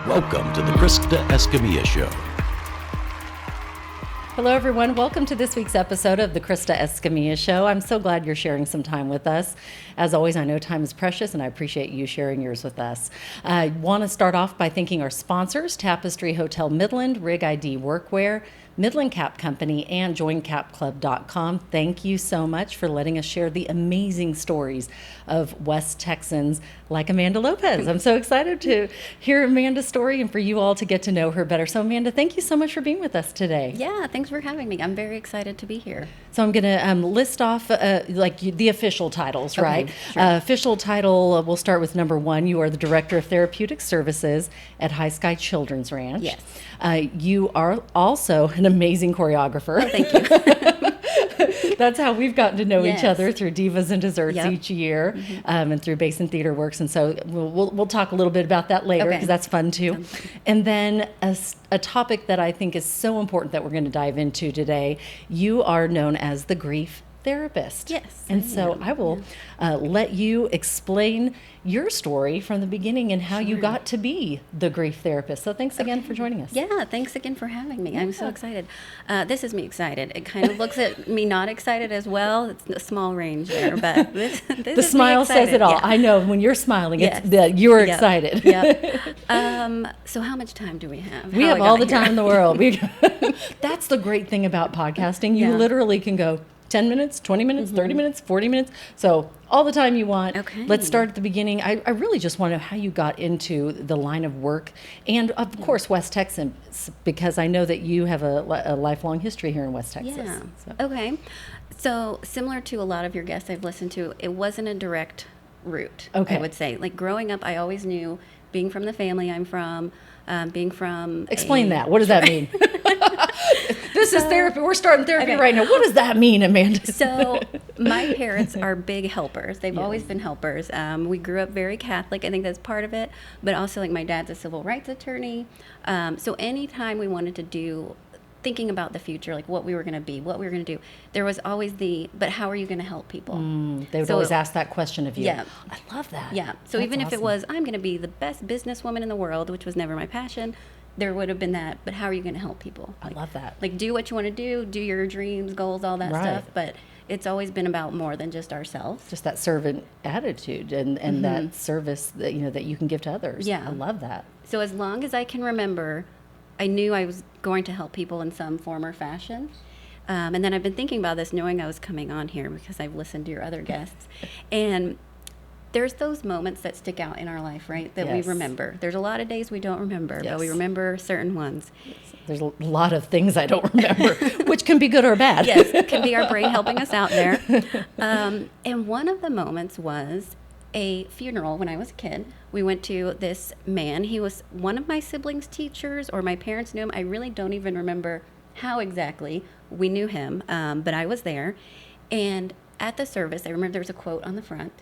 Welcome to the Krista Escamilla Show. Hello, everyone. Welcome to this week's episode of the Krista Escamilla Show. I'm so glad you're sharing some time with us. As always, I know time is precious, and I appreciate you sharing yours with us. I want to start off by thanking our sponsors, Tapestry Hotel Midland, Rig ID Workwear, Midland Cap Company, and JoinCapClub.com. Thank you so much for letting us share the amazing stories of West Texans like Amanda Lopez. I'm so excited to hear Amanda's story and for you all to get to know her better. So, Amanda, thank you so much for being with us today. Yeah, thanks for having me. I'm very excited to be here. So I'm going to list off the official titles, Okay, right? sure. Official title, we'll start with number one. You are the Director of Therapeutic Services at High Sky Children's Ranch. Yes. You are also an amazing choreographer. Oh, thank you. That's how we've gotten to know each Yes. other, through Divas and Desserts Yep. each year, and through Basin Theater Works. And so we'll talk a little bit about that later, Okay. because that's fun too. And then a topic that I think is so important that we're going to dive into today. You are known as the Grief Therapist. Yes, And I so am. I will let you explain your story from the beginning and how you got to be the Grief Therapist. So thanks again for joining us. Yeah, thanks again for having me. I'm so excited. This is me excited. It kind of looks at me not excited as well. It's a small range there, but this The is me smile says excited. it all. Yeah. I know when you're smiling, Yes. it's that you're Yep. excited. Yep. So how much time do we have? We How have I all got the time here? in the world. That's the great thing about podcasting. You Yeah. literally can go 10 minutes, 20 minutes, 30 minutes, 40 minutes. So all the time you want. Okay. Let's start at the beginning. I really just want to know how you got into the line of work. And of course, West Texas, because I know that you have a lifelong history here in West Texas. Yeah. So. Okay. So similar to a lot of your guests I've listened to, it wasn't a direct route. Okay. I would say, like growing up, I always knew, being from the family I'm from, being from. Explain that. What does that mean? This is therapy. We're starting therapy right now. What does that mean, Amanda? So my parents are big helpers. They've always been helpers. We grew up very Catholic. I think that's part of it. But also, like, my dad's a civil rights attorney. So anytime we wanted to do, thinking about the future, like what we were going to be, what we were going to do, there was always but how are you going to help people? They would So- always ask that question of you. Yeah. I love that. Yeah. So That's even if it awesome. was, I'm going to be the best businesswoman in the world, which was never my passion, there would have been that. But how are you going to help people? I love that. Like, do what you want to do your dreams, goals, all that Right. stuff. But it's always been about more than just ourselves. Just that servant attitude and that service that that you can give to others. Yeah. I love that. So as long as I can remember, I knew I was going to help people in some form or fashion. And then I've been thinking about this, knowing I was coming on here because I've listened to your other guests. And there's those moments that stick out in our life, right, that we Yes. remember. There's a lot of days we don't remember, but we Yes. remember certain ones. There's a lot of things I don't remember, which can be good or bad. Yes, it can be our brain helping us out there. And one of the moments was a funeral when I was a kid. We went to this man. He was one of my siblings' teachers, or my parents knew him. I really don't even remember how exactly we knew him, but I was there. And at the service, I remember there was a quote on the front,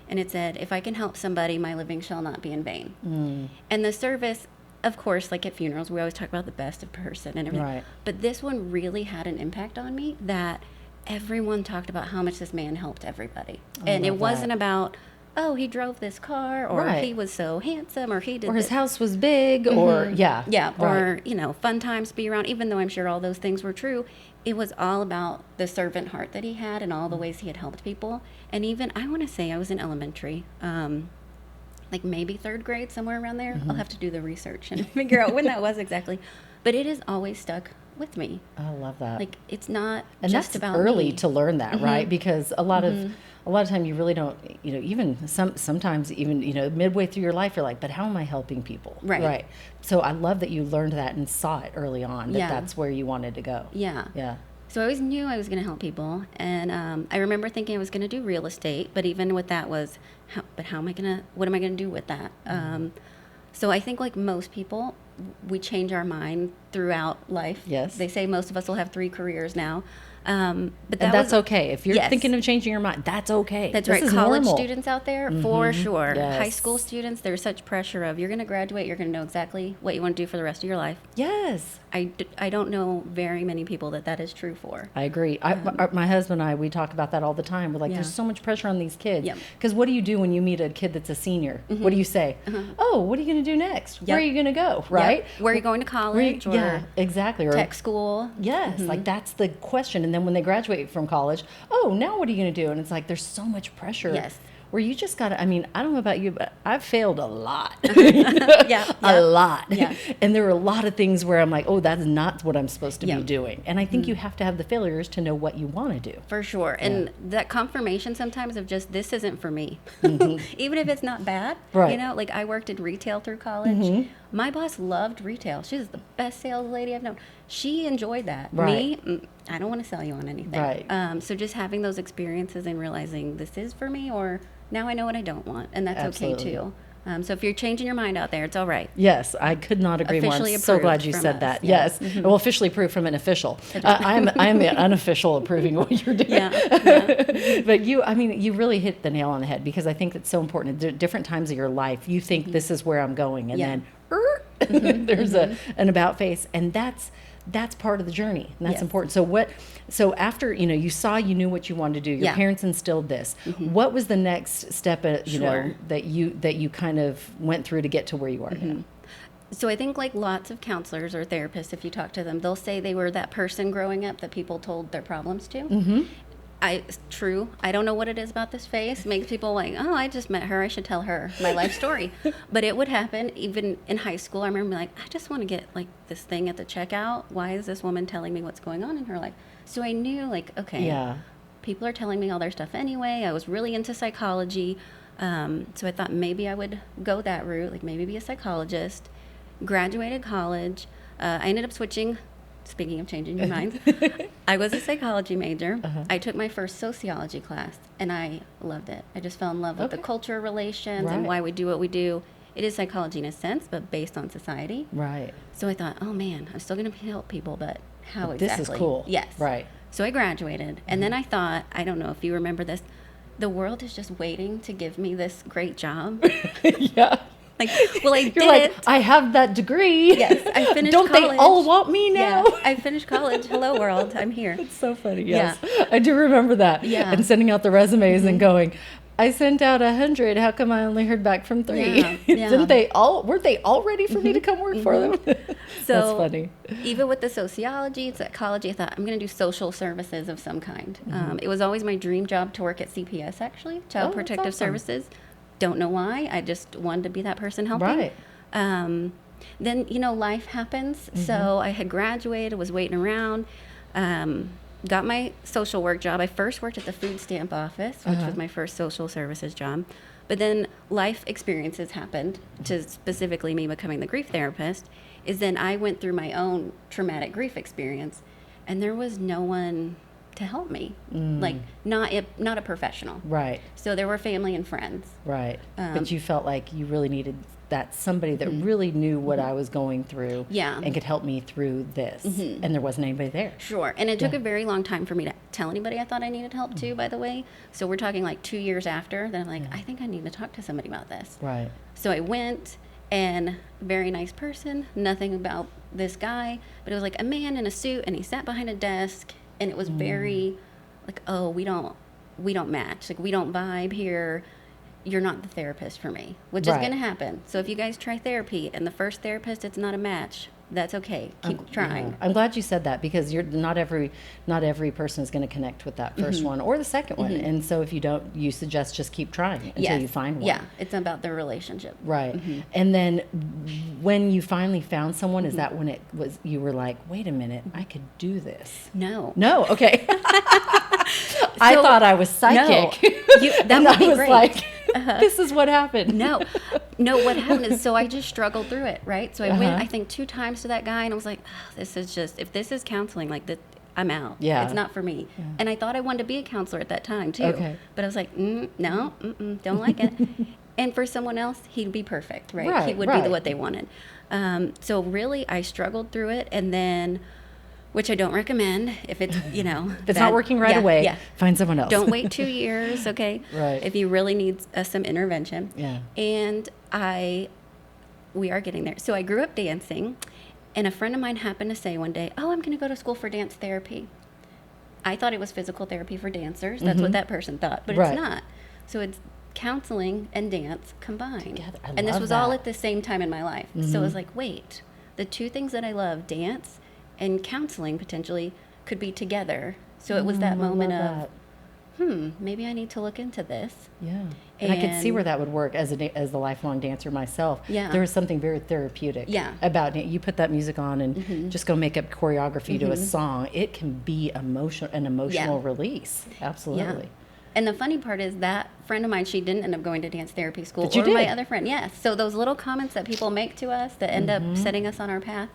and it said, "If I can help somebody, my living shall not be in vain." And the service, of course, like at funerals, we always talk about the best of person and everything. Right. But this one really had an impact on me, that everyone talked about how much this man helped everybody. And it love wasn't that. about, oh, he drove this car, or Right. he was so handsome, or he did Or his this. house was big, or yeah. Yeah, right. or, fun times to be around, even though I'm sure all those things were true. It was all about the servant heart that he had and all the ways he had helped people. And even, I want to say I was in elementary, like maybe third grade, somewhere around there. I'll have to do the research and figure out when that was exactly. But it has always stuck with me. I love that. Like, it's not and just that's about early me. to learn that, right? Because a lot of time you really don't, even sometimes even, midway through your life, you're like, but how am I helping people? Right. Right. So I love that you learned that and saw it early on, that Yeah. that's where you wanted to go. Yeah. Yeah. So I always knew I was going to help people, and I remember thinking I was going to do real estate, but even with that was, what am I going to do with that? So I think, like most people, we change our mind throughout life. Yes. They say most of us will have 3 careers now. But And that's okay. If you're yes. thinking of changing your mind, that's okay. That's this right. is College normal. students out there, for sure. Yes. High school students, there's such pressure of you're going to graduate, you're going to know exactly what you want to do for the rest of your life. Yes. I don't know very many people that is true for. I agree. My husband and I, we talk about that all the time. We're like, there's so much pressure on these kids. Because what do you do when you meet a kid that's a senior? What do you say? Oh, what are you going to do next? Where are you going to go? Right? Yep. Where are you going to college? Yeah, exactly. Or tech school? Yes, like that's the question. And then when they graduate from college, oh, now what are you going to do? And it's like there's so much pressure. Yes. Where you just got to, I mean, I don't know about you, but I've failed a lot. A lot. Yeah. And there are a lot of things where I'm like, oh, that's not what I'm supposed to be doing. And I think you have to have the failures to know what you want to do. For sure. And that confirmation sometimes of just, this isn't for me. Even if it's not bad. Right. You know, like I worked in retail through college. My boss loved retail. She's the best sales lady I've known. She enjoyed that. Right. Me, I don't want to sell you on anything. Right. So just having those experiences and realizing this is for me, or now I know what I don't want. And that's Absolutely. okay too. So if you're changing your mind out there, it's all right. Yes, I could not agree more. Officially I'm so glad approved you from said us, that. yeah. Yes, well, officially approved from an official. I'm the unofficial approving what you're doing. Yeah. But you really hit the nail on the head, because I think it's so important. At different times of your life, you think this is where I'm going, and then there's an about face, and that's part of the journey, and that's important. So after you knew what you wanted to do, your parents instilled this. What was the next step that you kind of went through to get to where you are now? So I think like lots of counselors or therapists, if you talk to them, they'll say they were that person growing up that people told their problems to. True. I don't know what it is about this face. Makes people like, oh, I just met her. I should tell her my life story. But it would happen even in high school. I remember like, I just want to get like this thing at the checkout. Why is this woman telling me what's going on in her life? So I knew like, okay, people are telling me all their stuff anyway. I was really into psychology. So I thought maybe I would go that route, like maybe be a psychologist. Graduated college. I ended up switching. Speaking of changing your mind, I was a psychology major. I took my first sociology class, and I loved it. I just fell in love with the culture relations and why we do what we do. It is psychology in a sense, but based on society. Right. So I thought, oh man, I'm still going to help people, but how exactly? This is cool. Yes. Right. So I graduated, and then I thought, I don't know if you remember this, the world is just waiting to give me this great job. Yeah. Like, well, I You're did like, it. I have that degree. Yes, I finished Don't college. they all want me now? Yeah, I finished college. Hello, world. I'm here. It's so funny. Yes, I do remember that. Yeah. And sending out the resumes and going, I sent out 100. How come I only heard back from 3? Yeah. Weren't they all ready for me to come work for them? So that's funny. Even with the sociology, psychology, I thought I'm going to do social services of some kind. It was always my dream job to work at CPS, actually, Child that's Protective awesome. Services. Don't know why. I just wanted to be that person helping. Right. Then, life happens. So I had graduated, was waiting around, got my social work job. I first worked at the food stamp office, which was my first social services job. But then life experiences happened, to specifically me becoming the grief therapist, is then I went through my own traumatic grief experience, and there was no one to help me, like not a professional. Right. So there were family and friends. Right. But you felt like you really needed that somebody that really knew what I was going through and could help me through this. And there wasn't anybody there. Sure. And it took a very long time for me to tell anybody I thought I needed help too, by the way. So we're talking like 2 years after that I'm like, I think I need to talk to somebody about this. Right. So I went, and very nice person, nothing about this guy, but it was like a man in a suit, and he sat behind a desk, and it was very like, oh, we don't match. Like, we don't vibe here. You're not the therapist for me, which is going to happen. So if you guys try therapy and the first therapist, it's not a match, that's okay. Keep trying. Yeah. I'm glad you said that, because not every person is going to connect with that first one or the second one. And so if you don't, you suggest just keep trying until you find one. Yeah, it's about the relationship. Right. And then when you finally found someone, is that when it was, you were like, wait a minute, I could do this? No. Okay. I thought I was psychic. That would be great. Like, this is what happened. No, what happened is, so I just struggled through it, right? So I went, I think, 2 times to that guy, and I was like, this is just, if this is counseling, like, that, I'm out. Yeah. It's not for me. Yeah. And I thought I wanted to be a counselor at that time, too. Okay. But I was like, no, don't like it. And for someone else, he'd be perfect, right? He would be what they wanted. So really, I struggled through it, and then which I don't recommend if it's, If it's not working right away, find someone else. Don't wait 2 years, okay? Right. If you really need some intervention. Yeah. And we are getting there. So I grew up dancing, and a friend of mine happened to say one day, "Oh, I'm going to go to school for dance therapy." I thought it was physical therapy for dancers. That's what that person thought, but it's not. So it's counseling and dance combined. Together. And this was that. all at the same time in my life. So it was like, wait, the two things that I love, dance and counseling potentially, could be together. So it was that moment of, maybe I need to look into this. Yeah. And I could see where that would work as the lifelong dancer myself. Yeah. There is something very therapeutic about it. You put that music on and just go make up choreography to a song. It can be an emotional release. Absolutely. Yeah. And the funny part is that friend of mine, she didn't end up going to dance therapy school. But you or did. My other friend, yes. So those little comments that people make to us that end up setting us on our path.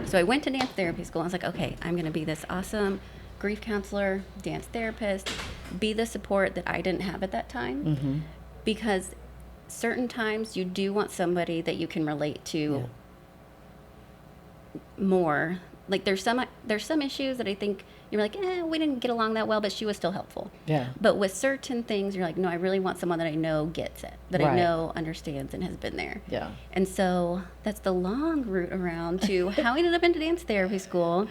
So I went to dance therapy school. I was like, okay, I'm going to be this awesome grief counselor, dance therapist, be the support that I didn't have at that time. Because certain times you do want somebody that you can relate to more. Like there's some issues that I think you're like, we didn't get along that well, but she was still helpful. Yeah. But with certain things, you're like, no, I really want someone that I know gets it, that I know understands and has been there. Yeah. And so that's the long route around to how I ended up into dance therapy school.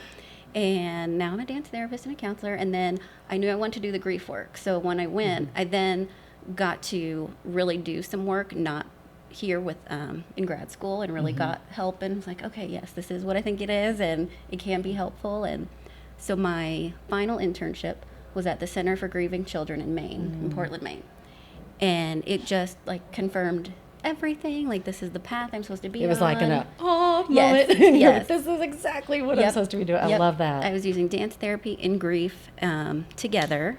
And now I'm a dance therapist and a counselor. And then I knew I wanted to do the grief work. So when I went, I then got to really do some work, not here with in grad school, and really got help and was like, okay, yes, this is what I think it is, and it can be helpful. And so my final internship was at the Center for Grieving Children in Maine, in Portland, Maine. And it just like confirmed everything. Like, this is the path I'm supposed to be on. It was like moment. Yes. Like, this is exactly what I'm supposed to be doing. I love that. I was using dance therapy and grief together.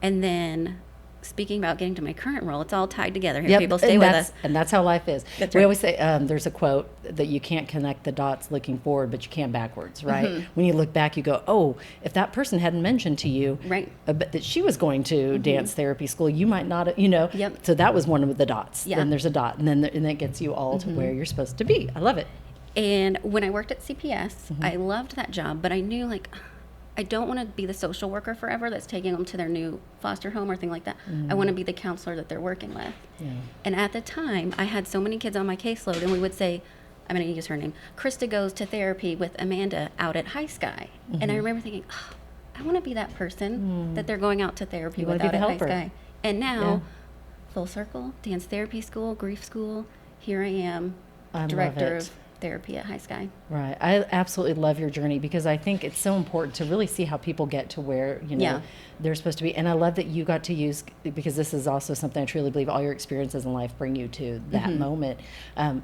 And then speaking about getting to my current role, it's all tied together here. People stay with us. And that's how life is. That's we right. always say there's a quote that you can't connect the dots looking forward, but you can backwards, right? When you look back, you go, oh, if that person hadn't mentioned to you that she was going to dance therapy school, you might not, So that was one of the dots. Yeah. Then there's a dot, and then that gets you all to where you're supposed to be. I love it. And when I worked at CPS, I loved that job, but I knew, like, I don't want to be the social worker forever that's taking them to their new foster home or thing like that. I want to be the counselor that they're working with. Yeah. And at the time, I had so many kids on my caseload, and we would say, I'm going to use her name, Krista goes to therapy with Amanda out at High Sky. And I remember thinking, I want to be that person that they're going out to therapy with out at High Sky. And now, full circle, dance therapy school, grief school, here I am, director of therapy at High Sky. Right. I absolutely love your journey, because I think it's so important to really see how people get to where, they're supposed to be. And I love that you got to use, because this is also something I truly believe all your experiences in life bring you to that moment,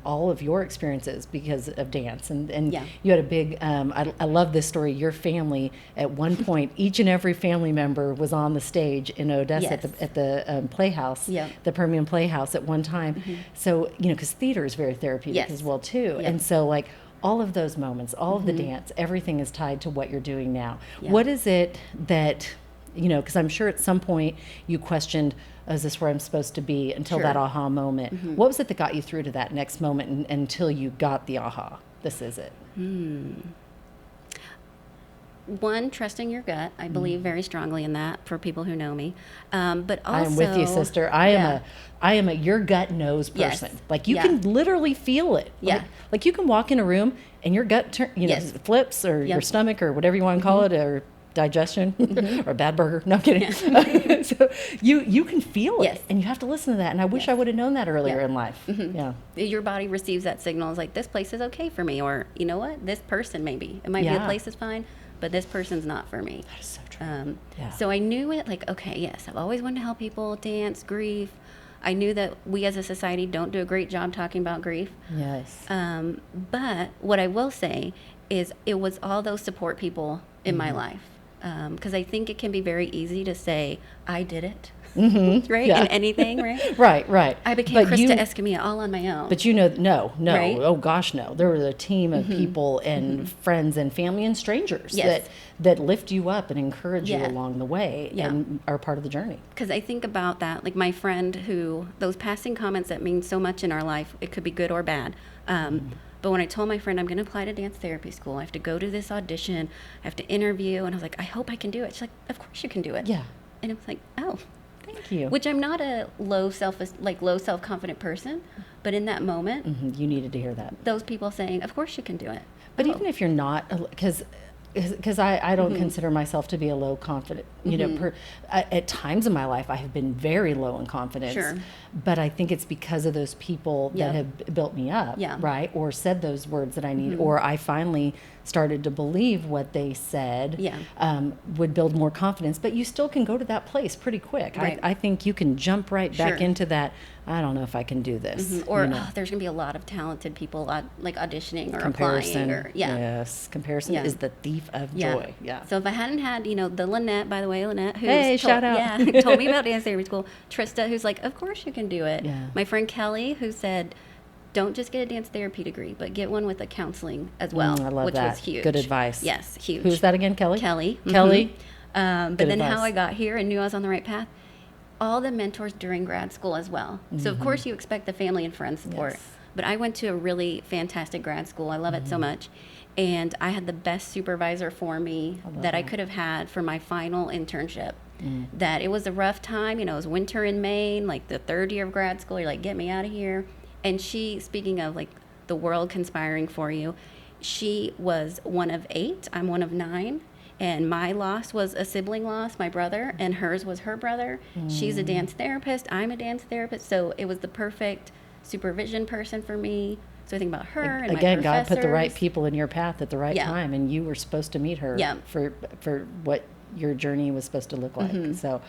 all of your experiences because of dance. And you had a big, I love this story. Your family, at one point, each and every family member was on the stage in Odessa at the Playhouse, the Permian Playhouse at one time. So, because theater is very therapeutic as well, too. And so, like, all of those moments, all of the dance, everything is tied to what you're doing now. What is it that, because I'm sure at some point you questioned, is this where I'm supposed to be, until that aha moment. What was it that got you through to that next moment until you got the aha? This is it. One, trusting your gut. I believe very strongly in that for people who know me. But also, I am with you, sister. I am a your gut knows person. Like, you can literally feel it. Like you can walk in a room and your gut flips, or your stomach, or whatever you want to call it, or digestion, or a bad burger. No, I'm kidding. So you can feel it, and you have to listen to that. And I wish I would have known that earlier in life. Your body receives that signal. It's like, this place is okay for me, or you know what, this person maybe. It might be the place is fine, but this person's not for me. That is so true. So I knew it, like, okay, yes, I've always wanted to help people, dance, grief. I knew that we as a society don't do a great job talking about grief. Yes. But what I will say is it was all those support people in my life. Because I think it can be very easy to say, I did it, right? In anything, right? Right. I became Krista Escamilla all on my own. But no. Right? Oh, gosh, no. There was a team of people and friends and family and strangers that lift you up and encourage you along the way and are part of the journey. Because I think about that, like my friend who, those passing comments that mean so much in our life, it could be good or bad. But when I told my friend I'm going to apply to dance therapy school, I have to go to this audition, I have to interview, and I was like, I hope I can do it. She's like, of course you can do it. Yeah. And I was like, oh, Thank you. which I'm not a low self-confident person, but in that moment, You needed to hear that. those people saying, of course you can do it. But Oh. even if you're not, because I don't consider myself to be a low confident, at times in my life I have been very low in confidence. Sure. But I think it's because of those people Yeah. that have built me up, Yeah. right? Or said those words that I need, or I finally started to believe what they said Yeah. would build more confidence. But you still can go to that place pretty quick. Right. I think you can jump right back Sure. into that. I don't know if I can do this. Or you know. there's going to be a lot of talented people like auditioning or Comparison. applying. Or, yeah. Yes. Comparison Yeah. is the thief of joy. Yeah. So if I hadn't had, the Lynette, by the way, Lynette, who's Hey, shout out. Yeah, told me about dance therapy school. Trista, who's like, of course you can do it. Yeah. My friend Kelly, who said, don't just get a dance therapy degree, but get one with a counseling as well, I love which that. was huge. Good advice. Yes, huge. Who's that again, Kelly? Kelly. Kelly. But Good then how advice. I got here and knew I was on the right path, all the mentors during grad school as well. So of course you expect the family and friends support. Yes. But I went to a really fantastic grad school. I love it so much. And I had the best supervisor for me that I could have had for my final internship. That it was a rough time, it was winter in Maine, like the third year of grad school, you're like, get me out of here. And she, speaking of like the world conspiring for you, she was one of 8, I'm one of 9. And my loss was a sibling loss, my brother, and hers was her brother. She's a dance therapist, I'm a dance therapist. So it was the perfect supervision person for me. So I think about her and Again, my God put the right professors. people in your path at the right Yeah. time, and you were supposed to meet her Yeah. for what your journey was supposed to look like. So,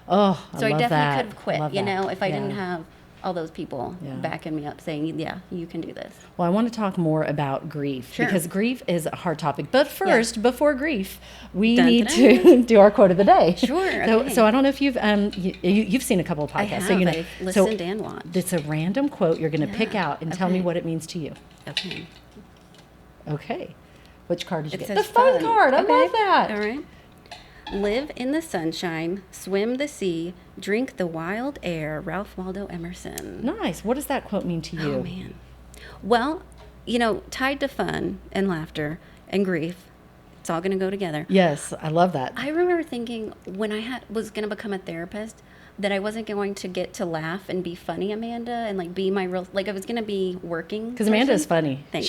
oh, So I love definitely that. could have quit, Love that. if I Yeah. didn't have all those people Yeah. backing me up saying, yeah, you can do this. Well, I want to talk more about grief Sure. because grief is a hard topic. But first, before grief, we Dun, need dun, to do our quote of the day. Sure, So, okay. so I don't know if you've seen a couple of podcasts. I have. So I've listened and watched. It's a random quote you're going to pick Yeah, out and tell me okay. what it means to you. Okay. Okay. Which card did you It get? says The fun card. I Okay. love that. All right. Live in the sunshine, swim the sea, drink the wild air. Ralph Waldo Emerson. Nice. What does that quote mean to you? Oh, man. Well, tied to fun and laughter and grief, it's all going to go together. Yes, I love that. I remember thinking when I was going to become a therapist that I wasn't going to get to laugh and be funny, Amanda, and like be my real, like I was going to be working. Because Amanda is funny. Thanks.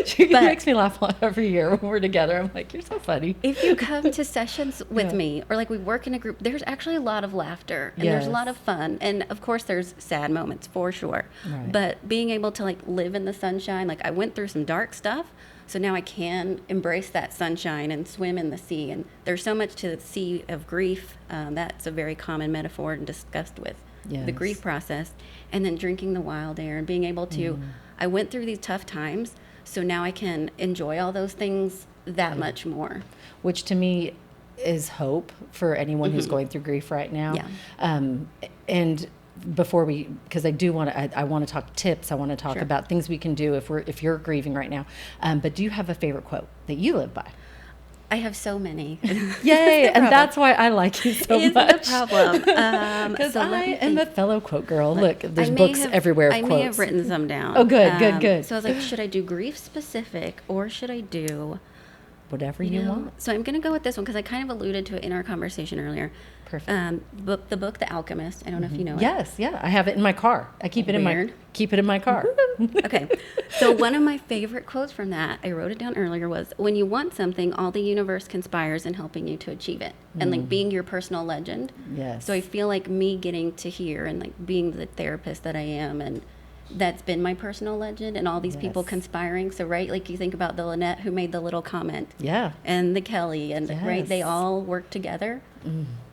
She But- makes me laugh every year when we're together. I'm like, you're so funny. If you come to sessions with Yeah. me or like we work in a group, there's actually a lot of laughter and there's a lot Yes. of fun. And of course there's sad moments for sure. Right. But being able to like live in the sunshine, like I went through some dark stuff. So now I can embrace that sunshine and swim in the sea. And there's so much to the sea of grief. That's a very common metaphor and discussed with the Yes. grief process. And then drinking the wild air and being able to, I went through these tough times. So now I can enjoy all those things that much more. Which to me is hope for anyone who's going through grief right now. Yeah. And before because I do want to, I want to talk tips. I want to talk Sure. about things we can do if you're grieving right now. But do you have a favorite quote that you live by? I have so many. Yay! And that's why I like you so It's much. the problem. Because So let I me am think. a fellow quote girl. Look, there's I may books have- everywhere of I quotes. may have written some down. Oh, good, good. So I was like, should I do grief specific or should I do Whatever you want. So I'm going to go with this one because I kind of alluded to it in our conversation earlier. Perfect. The book, The Alchemist. I don't know if you know it. Yes, yeah. I have it in my car. I keep it in my Weird. car. Okay. So one of my favorite quotes from that, I wrote it down earlier, was when you want something, all the universe conspires in helping you to achieve it. And like being your personal legend. Yes. So I feel like me getting to hear and like being the therapist that I am and that's been my personal legend and all these people Yes. conspiring. So right, like you think about the Lynette who made the little comment Yeah. and the Kelly and right, they Yes. all work together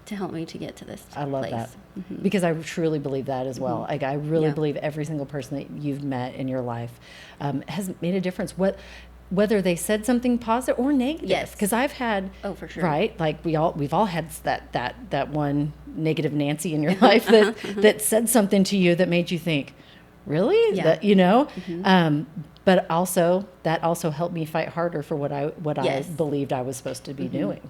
to help me to get to this I love place. that because I truly believe that as well. Like I really Yeah. believe every single person that you've met in your life has made a difference. Whether they said something positive or negative. Yes. Because I've had Oh, for sure. right. Like we've all had that one negative Nancy in your life that said something to you that made you think, really? Yeah. That But also, that also helped me fight harder for what I Yes. believed I was supposed to be doing,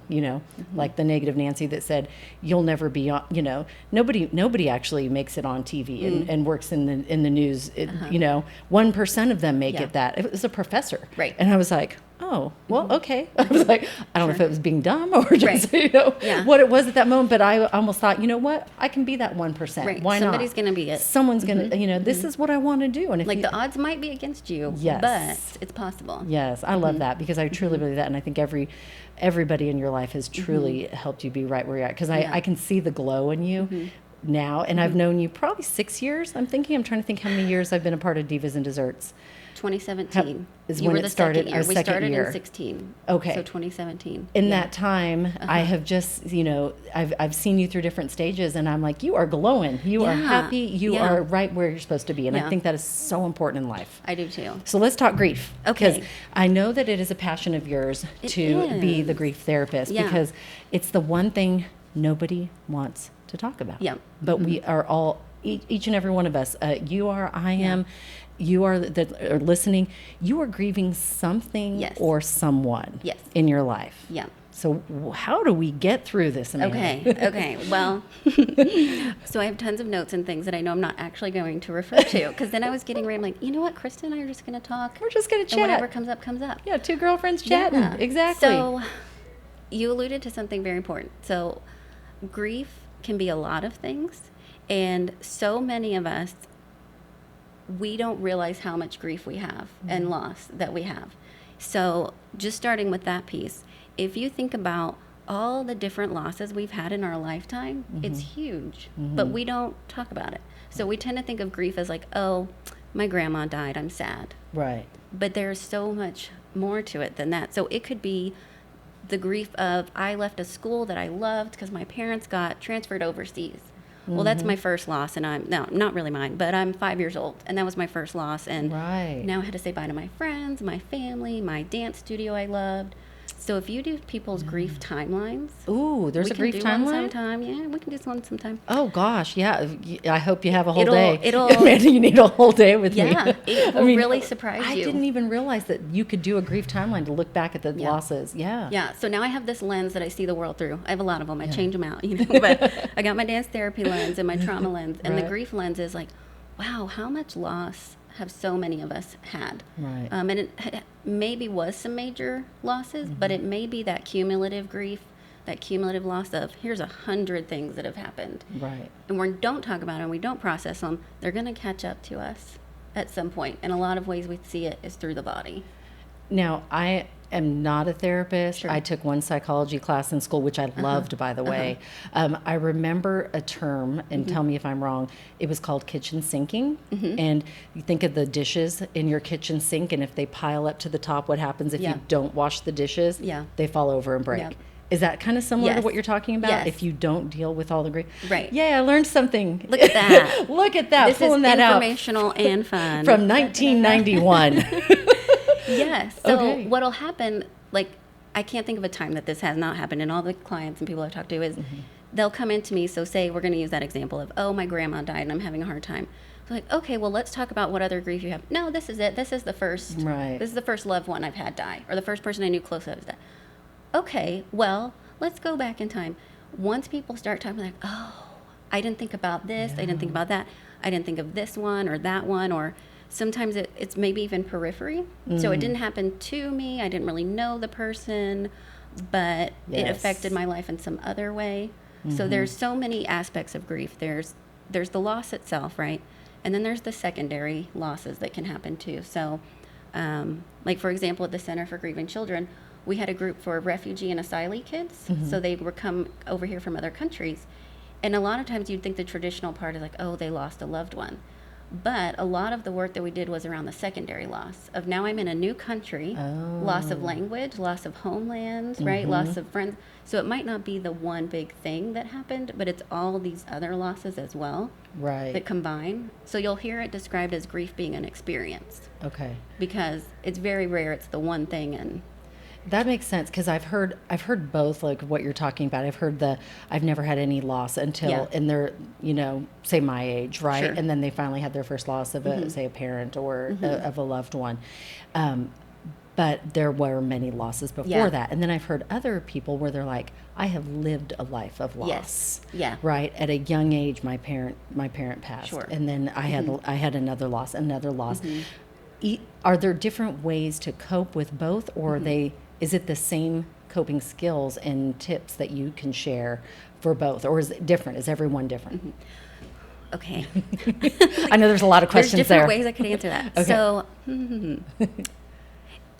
like the negative Nancy that said, you'll never be on, nobody actually makes it on TV and works in the news. 1% of them make it that. It was a professor. Right. And I was like, oh, well, okay. I was like, I don't know if it was being dumb or just, Yeah. what it was at that moment. But I almost thought, you know what? I can be that 1%. Right. Why Somebody's not? going to be it. Someone's going to, this is what I want to do. And if Like you, the odds might be against you, Yes. but it's possible. yes, I love that because I truly believe that. And I think everybody in your life has truly helped you be right where you're at. Because I can see the glow in you now. And I've known you probably 6 years. I'm trying to think how many years I've been a part of Divas and Desserts. 2017 is you when were it the started, second our year. We second started year. in 16. Okay. So 2017. In that time, I have just, I've seen you through different stages, and I'm like, you are glowing. You are happy. You are right where you're supposed to be. And I think that is so important in life. I do too. So let's talk grief. Okay. Because I know that it is a passion of yours to be the grief therapist because it's the one thing nobody wants to talk about. Yeah. But we are all, each and every one of us, you are, I am, you are that are listening, you are grieving something or someone in your life. Yeah. So how do we get through this, Amanda? Okay. Well, so I have tons of notes and things that I know I'm not actually going to refer to because then I was getting ready. I'm like, you know what? Krista and I are just going to talk. We're just going to chat. And whatever comes up, comes up. Yeah, two girlfriends chatting. Yeah. Exactly. So you alluded to something very important. So grief can be a lot of things. And so many of us, we don't realize how much grief we have and loss that we have. So just starting with that piece, if you think about all the different losses we've had in our lifetime, it's huge, but we don't talk about it. So we tend to think of grief as like, oh, my grandma died, I'm sad. Right. But there's so much more to it than that. So it could be the grief of I left a school that I loved because my parents got transferred overseas. Well, that's my first loss, and not really mine, but I'm 5 years old, and that was my first loss, and now I had to say bye to my friends, my family, my dance studio I loved. So if you do people's grief timelines, ooh, there's a grief we can do one timeline? sometime. Yeah, we can do one sometime. Oh gosh, yeah. I hope you have a whole day. It'll Amanda, you need a whole day with me. Yeah, it will really surprise you. I didn't even realize that you could do a grief timeline to look back at the losses. Yeah. Yeah. So now I have this lens that I see the world through. I have a lot of them. I change them out, but I got my dance therapy lens and my trauma lens, and the grief lens is like, wow, how much loss have so many of us had? Right. And it maybe was some major losses, but it may be that cumulative grief, that cumulative loss of here's 100 things that have happened. Right. And we don't talk about them, we don't process them, they're going to catch up to us at some point. And a lot of ways we see it is through the body. Now, I am not a therapist. Sure. I took one psychology class in school, which I loved, by the way. I remember a term, and tell me if I'm wrong, it was called kitchen sinking. And you think of the dishes in your kitchen sink, and if they pile up to the top, what happens if you don't wash the dishes? They fall over and break. Yeah. Is that kind of similar to what you're talking about? Yes. If you don't deal with all the grief? Right. Yeah, I learned something. Look at that. Look at that. This pulling is that informational and fun. From 1991. Yes. So what'll happen, like, I can't think of a time that this has not happened, and all the clients and people I've talked to is they'll come into me, so say we're going to use that example of, oh, my grandma died and I'm having a hard time. So like, okay, well, let's talk about what other grief you have. No, this is it. This is the first. Right. This is the first loved one I've had die, or the first person I knew close of that. Okay, well, let's go back in time. Once people start talking like, oh, I didn't think about this, I didn't think about that, I didn't think of this one or that one, or sometimes it's maybe even periphery. So it didn't happen to me. I didn't really know the person, but it affected my life in some other way. So there's so many aspects of grief. There's the loss itself, right? And then there's the secondary losses that can happen too. So like, for example, at the Center for Grieving Children, we had a group for refugee and asylee kids. So they were come over here from other countries. And a lot of times you'd think the traditional part is like, oh, they lost a loved one. But a lot of the work that we did was around the secondary loss of now I'm in a new country, loss of language, loss of homeland, right? Loss of friends. So it might not be the one big thing that happened, but it's all these other losses as well that combine. So you'll hear it described as grief being an experience. Okay. Because it's very rare it's the one thing. And That makes sense, because I've heard both, like what you're talking about. I've never had any loss until, and they're, say my age, right? Sure. And then they finally had their first loss of a parent or of a loved one. But there were many losses before that. And then I've heard other people where they're like, I have lived a life of loss. Yes. Yeah. Right. At a young age, my parent passed. Sure. And then I had another loss. Are there different ways to cope with both, or is it the same coping skills and tips that you can share for both, or is it different? Is everyone different? Okay. I know there's a lot of questions there. There's different ways I could answer that. Okay. So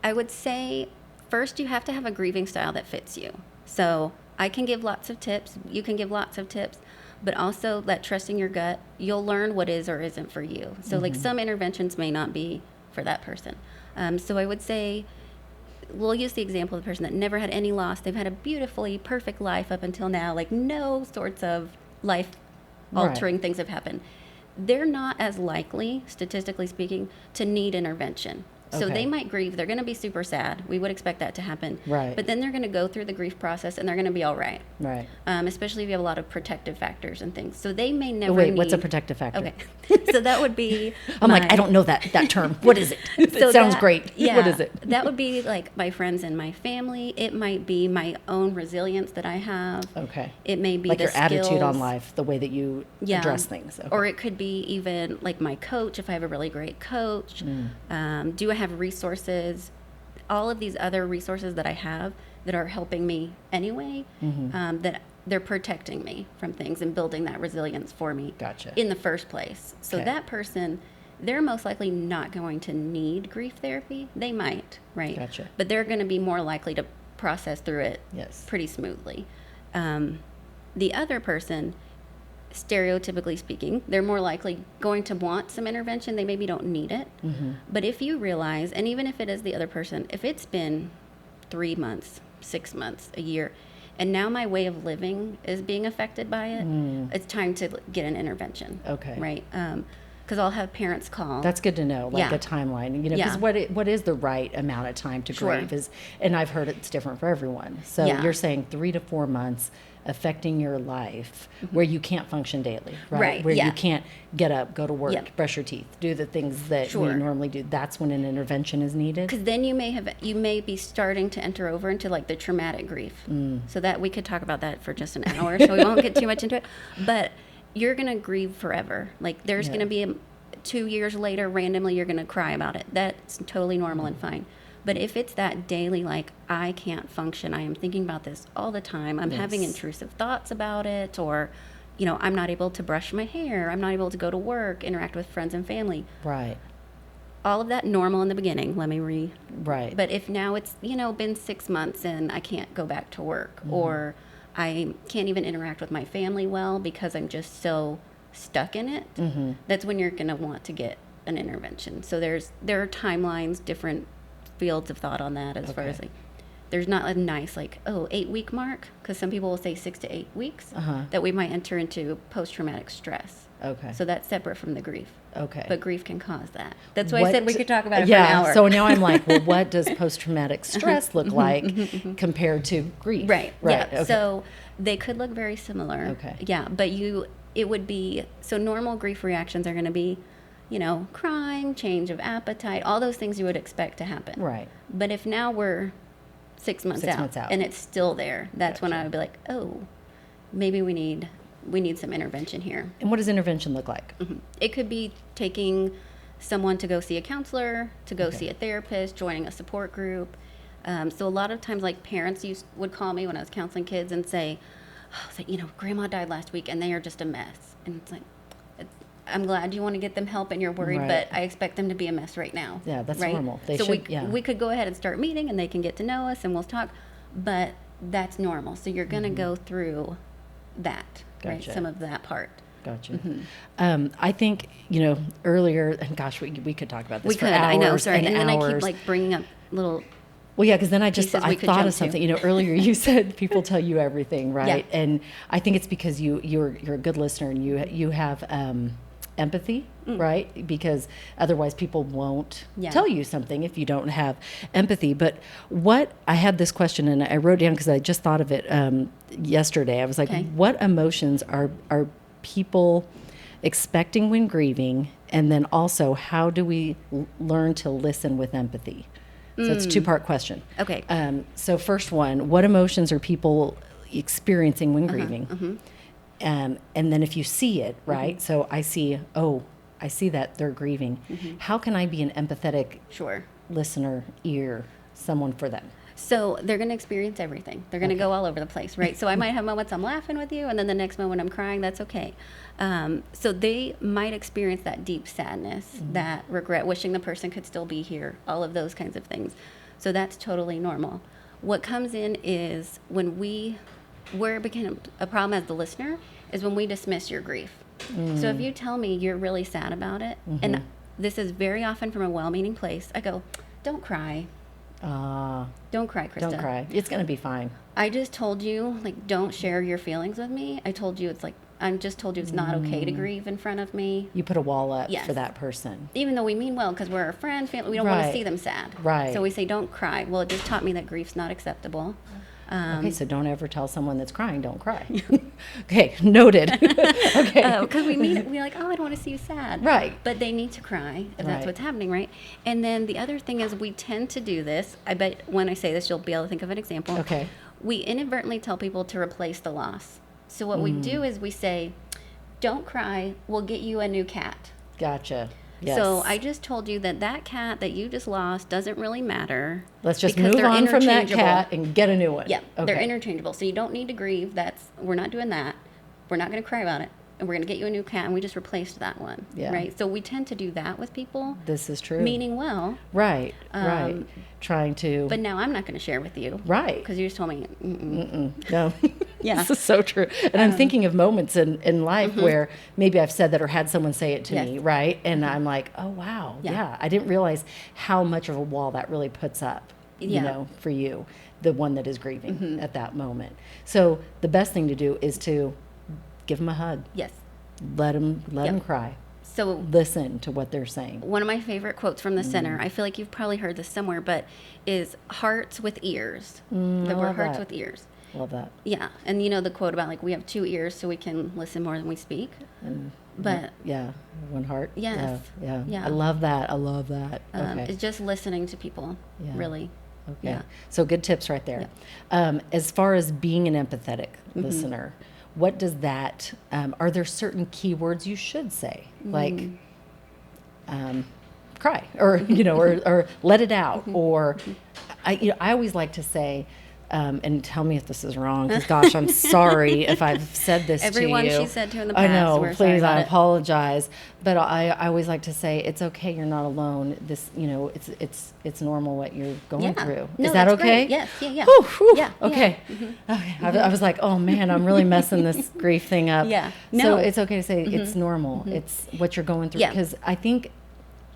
I would say first you have to have a grieving style that fits you. So I can give lots of tips. You can give lots of tips. But also that trusting your gut, you'll learn what is or isn't for you. So like some interventions may not be for that person. So I would say, we'll use the example of the person that never had any loss. They've had a beautifully perfect life up until now, like no sorts of life altering things have happened. They're not as likely, statistically speaking, to need intervention. So they might grieve. They're going to be super sad. We would expect that to happen. Right. But then they're going to go through the grief process and they're going to be all right. Right. Especially if you have a lot of protective factors and things. So they may never Wait, need... what's a protective factor? Okay. So that would be... I'm like, I don't know that term. What is it? It sounds great. Yeah, what is it? That would be like my friends and my family. It might be my own resilience that I have. Okay. It may be like the your attitude skills. on life, the way that you address things. Okay. Or it could be even like my coach, if I have a really great coach. Do I have resources? All of these other resources that I have that are helping me anyway, that they're protecting me from things and building that resilience for me in the first place. So that person, they're most likely not going to need grief therapy. They might, right? Gotcha. But they're going to be more likely to process through it pretty smoothly. The other person, stereotypically speaking, they're more likely going to want some intervention. They maybe don't need it. But if you realize, and even if it is the other person, if it's been 3 months, 6 months, a year, and now my way of living is being affected by it, it's time to get an intervention. Okay. Right? Because I'll have parents call. That's good to know, like a timeline, because what is the right amount of time to grieve is, and I've heard it's different for everyone. So you're saying 3 to 4 months affecting your life where you can't function daily, right? Where you can't get up, go to work, brush your teeth, do the things that we normally do. That's when an intervention is needed. Because then you may be starting to enter over into like the traumatic grief. So that we could talk about that for just an hour, so we won't get too much into it. But you're going to grieve forever. Like there's going to be 2 years later, randomly you're going to cry about it. That's totally normal and fine. But if it's that daily, like, I can't function, I am thinking about this all the time, I'm having intrusive thoughts about it, or, I'm not able to brush my hair, I'm not able to go to work, interact with friends and family. Right. All of that normal in the beginning, Right. But if now it's, been 6 months and I can't go back to work, or I can't even interact with my family well because I'm just so stuck in it, that's when you're going to want to get an intervention. So there are timelines, different fields of thought on that as far as like, there's not a nice 8-week mark, because some people will say 6 to 8 weeks that we might enter into post-traumatic stress. Okay. So that's separate from the grief. Okay. But grief can cause that. That's why I said we could talk about it for an hour. So now I'm like, well, what does post-traumatic stress look like compared to grief? Right. Yeah. Okay. So they could look very similar. Okay. Yeah. But it would be, so normal grief reactions are going to be, crying, change of appetite, all those things you would expect to happen. Right. But if now we're 6 months out and it's still there, that's when I would be like, oh, maybe we need some intervention here. And what does intervention look like? It could be taking someone to go see a counselor, to go see a therapist, joining a support group. So a lot of times, like, parents would call me when I was counseling kids and say, grandma died last week and they are just a mess. And it's like, I'm glad you want to get them help and you're worried, but I expect them to be a mess right now. Yeah, that's normal. We could go ahead and start meeting and they can get to know us and we'll talk, but that's normal. So you're going to go through that, right? Some of that part. Gotcha. I think, earlier, and gosh, we could talk about this for hours. I know, sorry. And then hours. I keep bringing up little... Well, yeah, because then I thought of something. Earlier you said people tell you everything, right? Yeah. And I think it's because you're a good listener and you have empathy, right? Because otherwise people won't tell you something if you don't have empathy. But what, I had this question and I wrote down because I just thought of it yesterday. I was like, what emotions are people expecting when grieving? And then also, how do we learn to listen with empathy? So it's a two-part question. Okay. So first one, what emotions are people experiencing when grieving? And then if you see it, right? So I see that they're grieving. How can I be an empathetic listener, ear, someone for them? So they're going to experience everything. They're going to go all over the place, right? So I might have moments I'm laughing with you, and then the next moment I'm crying. That's okay. So they might experience that deep sadness, that regret, wishing the person could still be here, all of those kinds of things. So that's totally normal. What comes in is where it became a problem as the listener is when we dismiss your grief. So if you tell me you're really sad about it, and this is very often from a well-meaning place, I go, don't cry. Don't cry, Krista. Don't cry. It's going to be fine. I just told you, like, don't share your feelings with me. I just told you it's not okay to grieve in front of me. You put a wall up for that person. Even though we mean well, because we're a friend, family, we don't want to see them sad. Right. So we say, don't cry. Well, it just taught me that grief's not acceptable. Okay, so don't ever tell someone that's crying, don't cry. Okay, noted. Okay. Because we mean it. We're like, oh, I don't want to see you sad. Right. But they need to cry if that's what's happening, right? And then the other thing is we tend to do this. I bet when I say this, you'll be able to think of an example. Okay. We inadvertently tell people to replace the loss. So what we do is we say, don't cry, we'll get you a new cat. Gotcha. Yes. So I just told you that cat that you just lost doesn't really matter. Let's just move on from that cat and get a new one. Yeah, they're interchangeable. So you don't need to grieve. We're not doing that. We're not going to cry about it. And we're going to get you a new cat, and we just replaced that one. Yeah. Right? So we tend to do that with people. This is true. Meaning well. Right, right. Trying to. But now I'm not going to share with you. Right. Because you just told me, no. Yeah. This is so true. And I'm thinking of moments in life where maybe I've said that or had someone say it to me, right? And I'm like, oh, wow. Yeah. I didn't realize how much of a wall that really puts up, you know, for you, the one that is grieving at that moment. So the best thing to do is to give them a hug. Yes. Let them cry. So listen to what they're saying. One of my favorite quotes from the center, I feel like you've probably heard this somewhere, but is hearts with ears. The word hearts with ears. Love that. Yeah. And you know the quote about like we have 2 ears so we can listen more than we speak. But one heart. Yes. Yeah. I love that. Okay. It's just listening to people, really. Okay. Yeah. So good tips right there. As far as being an empathetic listener, what does that, are there certain keywords you should say? Like, cry, or, you know, or let it out, or, I always like to say, and tell me if this is wrong, because gosh, I'm sorry if I've said this to you. Everyone she said to in the past. I know, we're please, sorry I apologize. But I always like to say, it's okay, you're not alone. This, you know, it's normal what you're going through. No, is that okay? Great. Yes, yeah. Yeah. Okay. Okay. I was like, oh man, I'm really messing this grief thing up. Yeah. No. So it's okay to say it's normal. It's what you're going through. Because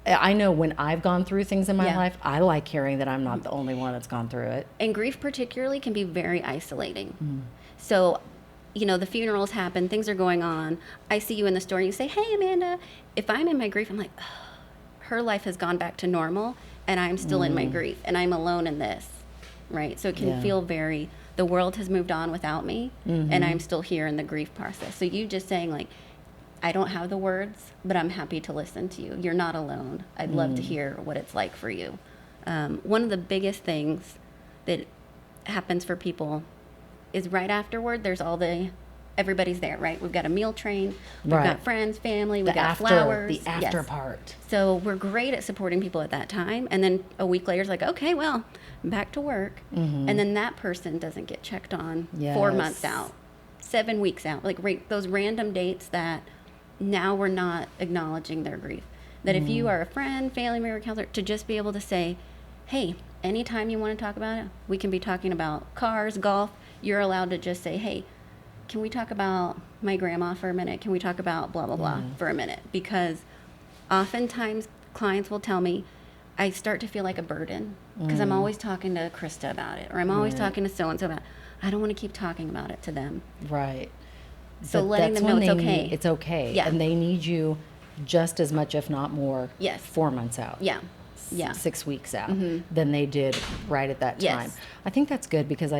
I know when I've gone through things in my life, I like hearing that I'm not the only one that's gone through it. And grief particularly can be very isolating. So, you know, the funerals happen, things are going on. I see you in the store and you say, hey, Amanda. If I'm in my grief, I'm like, oh, her life has gone back to normal and I'm still in my grief and I'm alone in this, right? So it can feel the world has moved on without me and I'm still here in the grief process. So you just saying like, I don't have the words, but I'm happy to listen to you. You're not alone. I'd love to hear what it's like for you. One of the biggest things that happens for people is right afterward, everybody's there, right? We've got a meal train, we've got friends, family, we've got flowers. The after part. So we're great at supporting people at that time. And then a week later, it's like, okay, well, back to work. And then that person doesn't get checked on 4 months out, 7 weeks out, like those random dates that now we're not acknowledging their grief. That if you are a friend, family member, counselor, to just be able to say, hey, anytime you want to talk about it, we can be talking about cars, golf. You're allowed to just say, hey, can we talk about my grandma for a minute? Can we talk about blah, blah, blah for a minute? Because oftentimes clients will tell me, I start to feel like a burden because I'm always talking to Krista about it, or I'm always talking to so-and-so about it. I don't want to keep talking about it to them. Right. So letting them know it's okay. It's okay. Yeah. And they need you just as much, if not more, Yes. 4 months out. Yeah. Yeah. 6 weeks out than they did right at that time. Yes. I think that's good because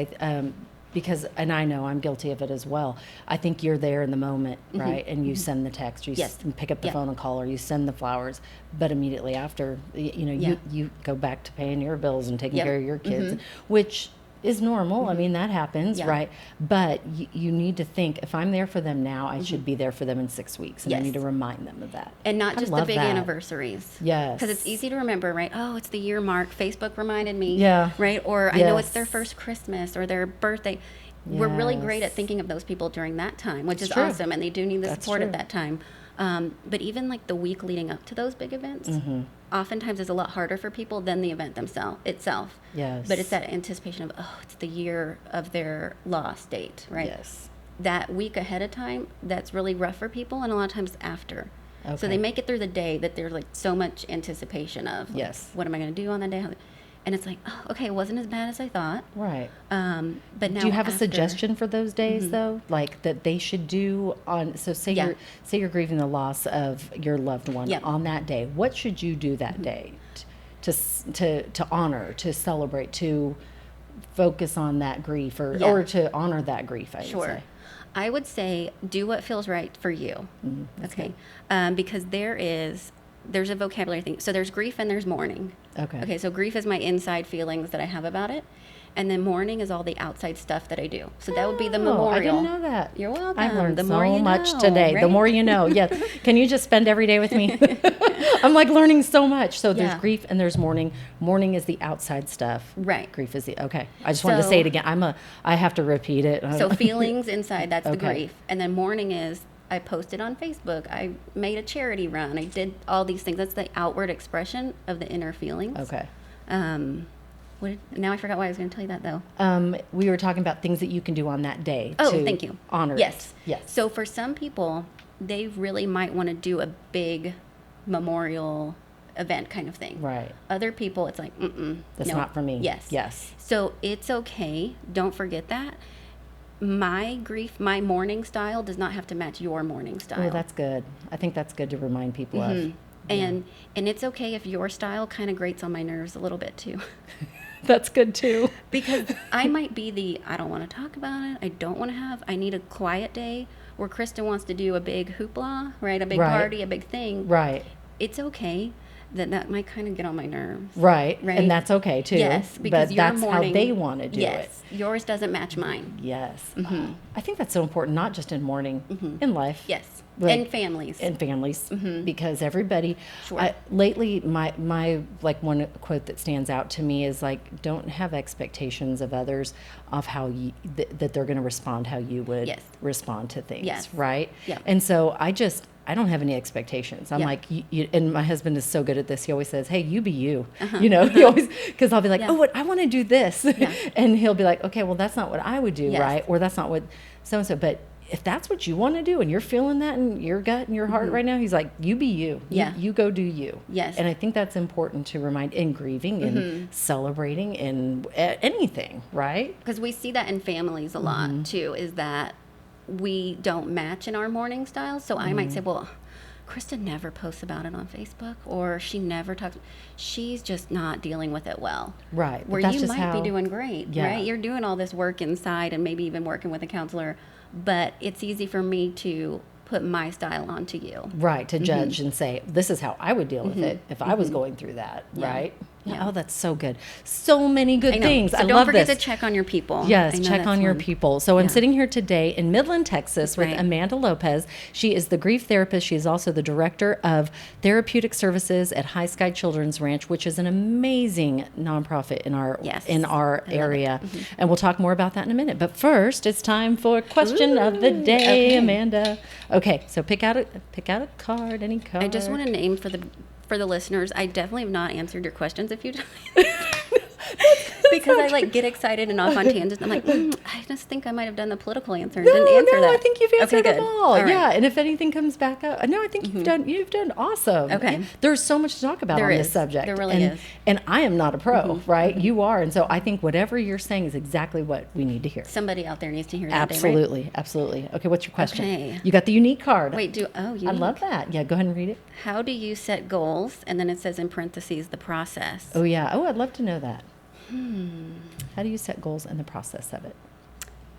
and I know I'm guilty of it as well. I think you're there in the moment, right? And you send the text, you Yes. pick up the Yeah. phone and call, or you send the flowers, but immediately after, Yeah. you go back to paying your bills and taking Yep. care of your kids, which is normal. I mean, that happens, Yeah. right? But you need to think, if I'm there for them now, I should be there for them in 6 weeks. And I Yes. need to remind them of that. And not I just the love big that. anniversaries. Yes. Because it's easy to remember, right? Oh, it's the year mark. Facebook reminded me. Yeah. Right? Or I know it's Yes. their first Christmas or their birthday. We're really great at Yes. thinking of those people during that time, which is true. awesome. And they do need the That's support true. at that time. But even like the week leading up to those big events, oftentimes is a lot harder for people than the event itself. Yes. But it's that anticipation of, oh, it's the year of their loss date, right? Yes. That week ahead of time, that's really rough for people, and a lot of times after. So Okay. they make it through the day that there's like so much anticipation of, like, Yes. what am I going to do on that day? And it's like, oh, okay, it wasn't as bad as I thought. Right. But now Do you have a after- suggestion for those days though? Like that they should do on, so say Yeah. you're grieving the loss of your loved one Yeah. on that day. What should you do that day to honor, to celebrate, to focus on that grief or, Yeah. or to honor that grief, I would Sure. say. I would say do what feels right for you. Okay. Because there's a vocabulary thing. So there's grief and there's mourning. Okay. Okay, so grief is my inside feelings that I have about it. And then mourning is all the outside stuff that I do. So that would be the Oh, memorial. I didn't know that. You're welcome. I've learned The more so you much know, today. The right? more you know. Yes. Can you just spend every day with me? I'm like learning so much. So there's Yeah. grief and there's mourning. Mourning is the outside stuff. Right. Grief is the okay. I just wanted to So- say it again. I have to repeat it. So feelings inside, that's the Okay. grief. And then mourning is I posted on Facebook. I made a charity run. I did all these things. That's the outward expression of the inner feelings. Okay. Now I forgot why I was going to tell you that though. We were talking about things that you can do on that day. Oh, to thank you. Honor Yes. it. Yes. So for some people, they really might want to do a big memorial event kind of thing. Right. Other people, it's like, That's no. not for me. Yes. Yes. So it's okay. Don't forget that. My mourning style does not have to match your mourning style. Oh, that's good. I think that's good to remind people of. And it's okay if your style kind of grates on my nerves a little bit too. That's good too. Because I might be I don't want to talk about it. I need a quiet day where Krista wants to do a big hoopla, right? A big Right. party, a big thing. Right. It's okay. That might kind of get on my nerves. Right. Right. And that's okay too. Yes, because but your that's mourning, how they want to do it. yes, yours doesn't match mine. Yes. I think that's so important, not just in mourning, in life. Yes, Like- and families. And families, because everybody. Sure. Lately, my like one quote that stands out to me is like, don't have expectations of others of how that they're going to respond how you would Yes. respond to things. Yes. Right. Yeah. And so I don't have any expectations. I'm Yeah. like, and my husband is so good at this. He always says, "Hey, you be you." You know, he always, because I'll be like, Yeah. "Oh, what I want to do this," and he'll be like, "Okay, well, that's not what I would do, Yes. right? Or that's not what so and so." But if that's what you want to do, and you're feeling that in your gut and your heart right now, he's like, "You be you. Yeah. You go do you." Yes. And I think that's important to remind in grieving and celebrating and anything, right? Because we see that in families a lot too, is that we don't match in our mourning styles. So I might say, well, Krista never posts about it on Facebook, or she never talks. She's just not dealing with it well. Right. But Where that's you just might how- be doing great, Yeah. right? You're doing all this work inside and maybe even working with a counselor, but it's easy for me to put my style onto you. Right, to judge and say, this is how I would deal with it if I was going through that, Yeah. right? Yeah. Oh, that's so good. So many good I know. things. So I don't love forget this. to check on your people. Yes, I know check that's on your one. people. So I'm Yeah. sitting here today in Midland, Texas with Right. Amanda Lopez. She is the grief therapist. She is also the director of therapeutic services at High Sky Children's Ranch, which is an amazing nonprofit in our Yes. area. And we'll talk more about that in a minute. But first, it's time for question of the day, okay. Amanda. Okay, so pick out a card, any card. I just want to name for the listeners, I definitely have not answered your questions a few times. because I like get excited and off on tangents. I'm like, I just think I might have done the political answer and didn't answer that. I think you've answered Okay, them good. all. All right. Yeah, and if anything comes back up, no, I think you've done awesome. Okay. There's so much to talk about There on this is. subject. There really is. And I am not a pro, right? You are, and so I think whatever you're saying is exactly what we need to hear. Somebody out there needs to hear that. Absolutely, absolutely. Okay, what's your question? Okay. You got the unique card. Wait, I love that. Yeah, go ahead and read it. How do you set goals? And then it says in parentheses, the process. Oh yeah. Oh, I'd love to know that. How do you set goals and the process of it?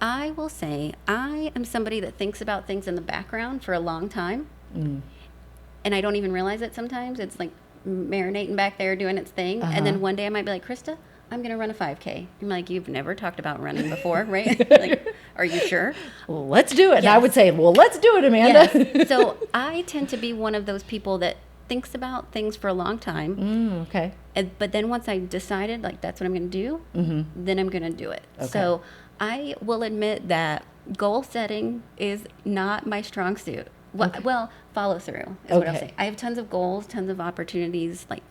I will say I am somebody that thinks about things in the background for a long time. And I don't even realize it sometimes. It's like marinating back there doing its thing. And then one day I might be like, Krista, I'm going to run a 5K. I'm like, you've never talked about running before, right? Like, are you sure? Well, let's do it. And I Yes. would say, well, let's do it, Amanda. Yes. So I tend to be one of those people that thinks about things for a long time. Okay. But then once I decided, like, that's what I'm going to do, then I'm going to do it. Okay. So I will admit that goal setting is not my strong suit. Well, follow through is what I'll Okay. say. I have tons of goals, tons of opportunities, like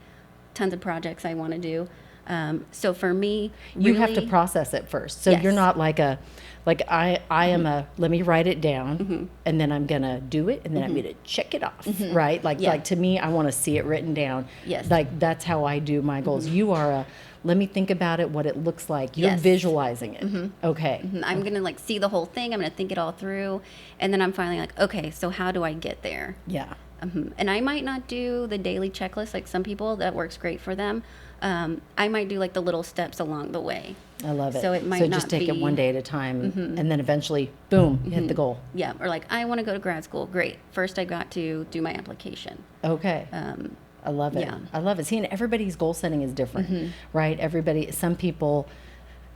tons of projects I want to do. So for me, You have to really- process it first. So you're Yes. not like I am let me write it down and then I'm going to do it and then I'm going to check it off, right? Like to me, I want to see it written down. Yes. Like that's how I do my goals. You are let me think about it, what it looks like. You're Yes. visualizing it. Okay. I'm going to like see the whole thing. I'm going to think it all through. And then I'm finally like, okay, so how do I get there? Yeah. And I might not do the daily checklist like some people. That works great for them. I might do like the little steps along the way. I love it. So it might so not just take it be- one day at a time and then eventually, boom, you hit the goal. Yeah. Or like, I want to go to grad school. Great. First, I got to do my application. Okay. I love it. yeah. I love it. See, and everybody's goal setting is different, right? Some people,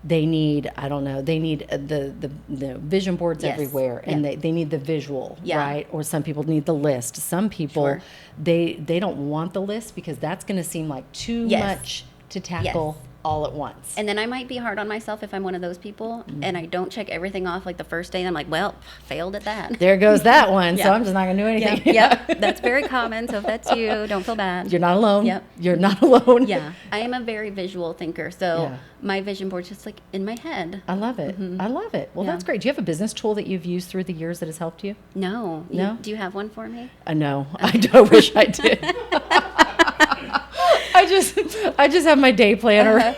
they need, I don't know, they need the vision boards Yes. everywhere and they need the visual, Yeah. right? Or some people need the list. Some people, Sure. they don't want the list because that's going to seem like too Yes. much to tackle all at once. And then I might be hard on myself if I'm one of those people and I don't check everything off like the first day. And I'm like, well, failed at that. There goes that one. So Yeah. I'm just not going to do Yeah, anything. yep. That's very common. So if that's you, don't feel bad. You're not alone. Yep. You're not alone. Yeah. I am a very visual thinker. So Yeah. my vision board's just like in my head. I love it. I love it. Well, Yeah. that's great. Do you have a business tool that you've used through the years that has helped you? No. No? Do you have one for me? No, I wish I did. I just have my day planner.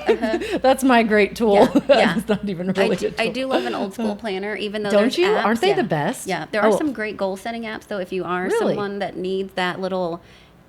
That's my great tool. Yeah, yeah. It's not even I really do, a tool. I do love an old school planner, even though Don't there's you? apps. Aren't they Yeah. the best? Yeah, there are Oh. some great goal setting apps, though. If you are Really? someone that needs that little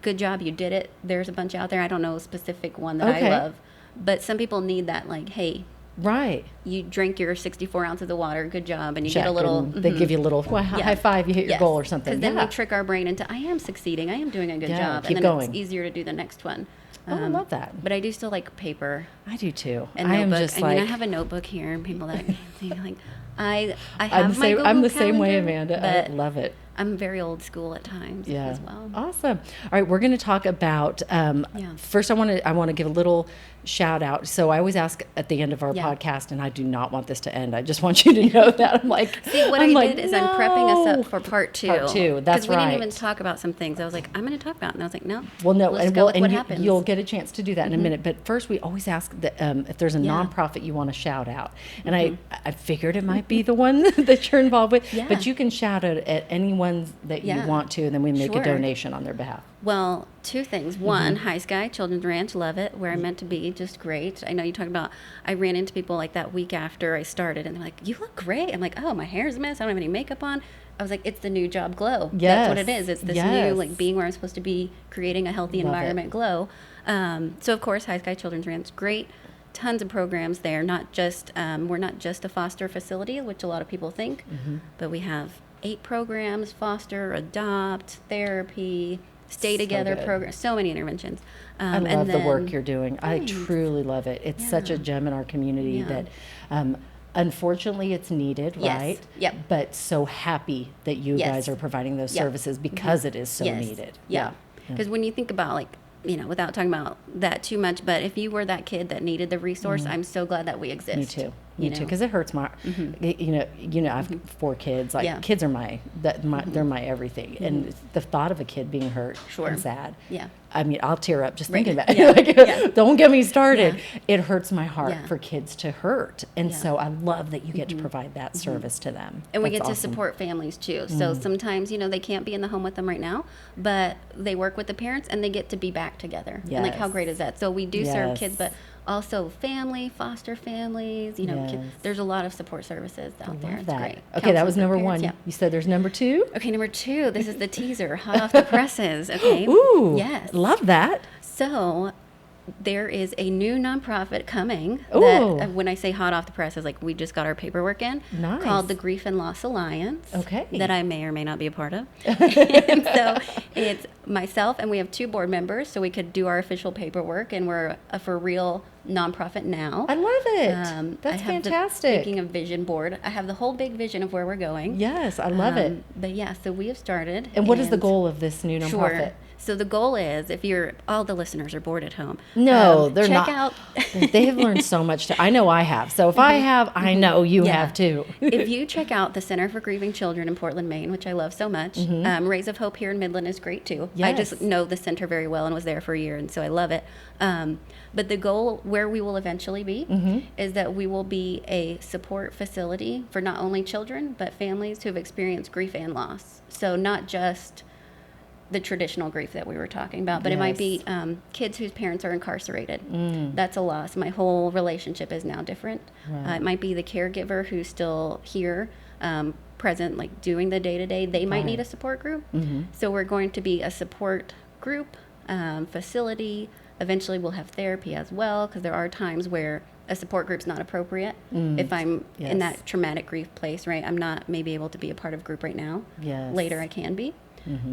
good job, you did it. There's a bunch out there. I don't know a specific one that Okay. I love, but some people need that. Like, hey, Right. you drink your 64 ounces of water. Good job, and you Check, get a little. and they give you a little high five. You hit your Yes. goal or something. Because then Yeah. we trick our brain into, I am succeeding. I am doing a good Yeah, job, keep and then going. it's easier to do the next one. Oh, I love that. But I do still like paper. I do too. And I am notebook. just I like mean, I have a notebook here, and people that think like, I I'm have the my same. Google I'm the same way, Calendar, Amanda. but I love it. I'm very old school at times Yeah. as well. Awesome. All right, we're going to talk about. First, I want to give a little shout out. So I always ask at the end of our Yeah. podcast, and I do not want this to end. I just want you to know that I'm like. See, what I'm I like, did is I'm prepping us "No." up for part two. Part two, that's Because we didn't even right. talk about some things. I was like, I'm going to talk about it. And I was like, no. Well, no, Let's and go we'll, with and what you, happens. you'll get a chance to do that in a minute. But first, we always ask that, if there's a Yeah. nonprofit you want to shout out, and I figured it might be the one that you're involved with. Yeah. But you can shout out at anyone that you Yeah. want to, and then we make a Sure. donation on their behalf. Well, two things. One, High Sky Children's Ranch, love it. Where I'm meant to be, just great. I know you talked about, I ran into people like that week after I started, and they're like, you look great. I'm like, oh, my hair's a mess. I don't have any makeup on. I was like, it's the new job glow. That's what it Yes. is. It's this Yes. new, like, being where I'm supposed to be, creating a healthy Love it. environment glow. So, of course, High Sky Children's Ranch, great. Tons of programs there. Not just, we're not just a foster facility, which a lot of people think, but we have 8 programs: foster, adopt, therapy, stay So together good. program, so many interventions. I And love the work then- you're doing. I truly love it. It's such a Yeah. gem in our community Yeah. that, unfortunately, it's needed, Yes. right? Yep. But so happy that you Yes. guys are providing those Yep. services because it is so Yes. needed. Yeah. Because when you think about, like, without talking about that too much, but if you were that kid that needed the resource, I'm so glad that we exist. Me too. Me too, because it hurts my, I have 4 kids. Like kids are they're my everything, and the thought of a kid being hurt and sad. Yeah. I mean, I'll tear up just thinking about it. Don't get me started. Yeah. It hurts my heart for kids to hurt, and so I love that you get to provide that service to them. And we get to support families too. So sometimes they can't be in the home with them right now, but they work with the parents and they get to be back together. Yes. And like, how great is that? So we do serve kids, but also family, foster families, there's a lot of support services out there. It's great. Okay, that was number 1. Yeah. You said there's number 2? Okay, number 2, this is the teaser, hot off the presses. Okay. Ooh, yes. Love that. So there is a new nonprofit coming that, when I say hot off the presses, like we just got our paperwork in, called the Grief and Loss Alliance, that I may or may not be a part of. And so it's myself, and we have 2 board members, so we could do our official paperwork, and we're a for real nonprofit now. I love it. That's fantastic. Speaking of vision board, I have the whole big vision of where we're going. Yes, I love it. But yeah, so we have started. And what is the goal of this new nonprofit? Sure. So the goal is, if all the listeners are bored at home. No, they're not. Check out. They have learned so much. I know I have. So if I have, I know you have too. If you check out the Center for Grieving Children in Portland, Maine, which I love so much, Rays of Hope here in Midland is great too. Yes. I just know the center very well and was there for a year, and so I love it. But the goal, where we will eventually be, is that we will be a support facility for not only children, but families who have experienced grief and loss. So not just the traditional grief that we were talking about, but it might be kids whose parents are incarcerated. That's a loss. My whole relationship is now different. It might be the caregiver who's still here, present, like doing the day-to-day. They might need a support group. So we're going to be a support group, facility. Eventually we'll have therapy as well, because there are times where a support group's not appropriate. If I'm in that traumatic grief place, right? I'm not maybe able to be a part of a group right now. Later I can be.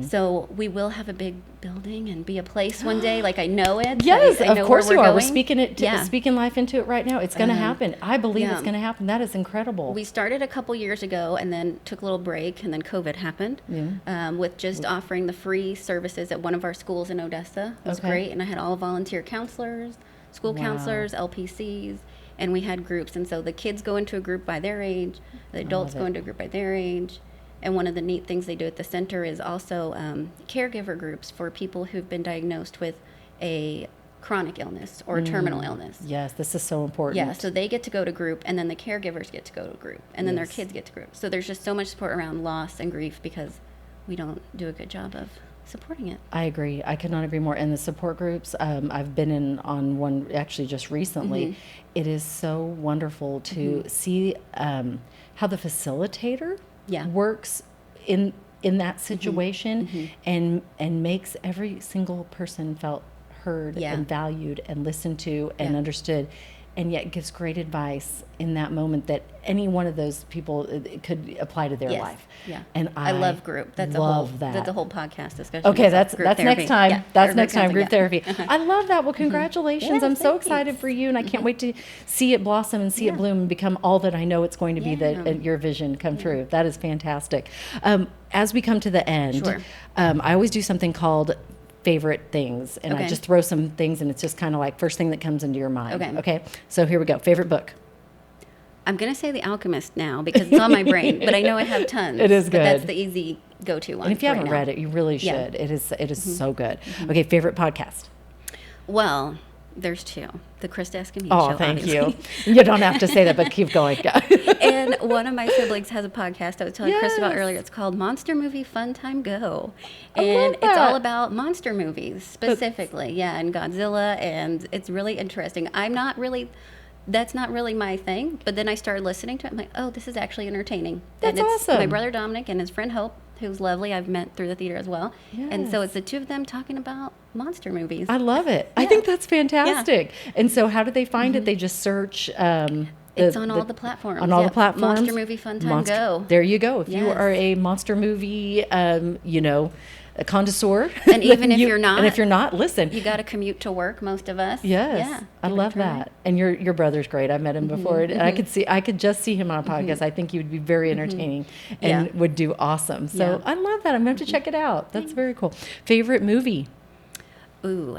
So we will have a big building and be a place one day. Like, I know it. Yes, I know of course where you are. going. We're speaking it, speaking life into it right now. It's going to happen. I believe it's going to happen. That is incredible. We started a couple years ago and then took a little break, and then COVID happened. With just offering the free services at one of our schools in Odessa. It was great, and I had all volunteer counselors, school counselors, LPCs, and we had groups. And so the kids go into a group by their age, the adults go into a group by their age. And one of the neat things they do at the center is also caregiver groups for people who've been diagnosed with a chronic illness or terminal illness. Yes, this is so important. Yeah, so they get to go to group, and then the caregivers get to go to group, and then their kids get to group. So there's just so much support around loss and grief because we don't do a good job of supporting it. I agree. I could not agree more. And the support groups, I've been on one actually just recently. It is so wonderful to see how the facilitator works in that situation and makes every single person felt heard and valued and listened to and understood, and yet gives great advice in that moment that any one of those people could apply to their life. And I love group. That's that's a whole podcast discussion. Okay, that's next time. That's next time, group therapy. I love that. Well, congratulations. I'm so excited for you, and I can't wait to see it blossom and see it bloom and become all that I know it's going to be, that your vision come true. That is fantastic. As we come to the end, I always do something called favorite things, and I just throw some things, and it's just kind of like first thing that comes into your mind. Okay, so here we go. Favorite book? I'm going to say The Alchemist now because it's on my brain, but I know I have tons. It is good. But that's the easy go-to one. And if you haven't read it, you really should. It is so good. Okay, favorite podcast? Well, there's 2. The Krista Escamilla Show. Oh, thank you. You don't have to say that, but keep going. And one of my siblings has a podcast I was telling Krista about earlier. It's called Monster Movie Fun Time Go. And it's all about monster movies specifically. And Godzilla, and it's really interesting. That's not really my thing, but then I started listening to it. I'm like, oh, this is actually entertaining. That's and it's awesome. My brother Dominic and his friend Hope, who's lovely. I've met through the theater as well. And so it's the 2 of them talking about monster movies. I love it. I think that's fantastic. And so how do they find it? They just search... it's on all the platforms. On all the platforms. Monster Movie Fun Time Go. There you go. If you are a monster movie, a connoisseur. And even if you're not. And if you're not, listen. You got to commute to work, most of us. Yes. Yeah, I love that. And your brother's great. I met him before. And I could just see him on a podcast. I think he would be very entertaining and would do awesome. So I love that. I'm going to have to check it out. That's very cool. Favorite movie? Ooh,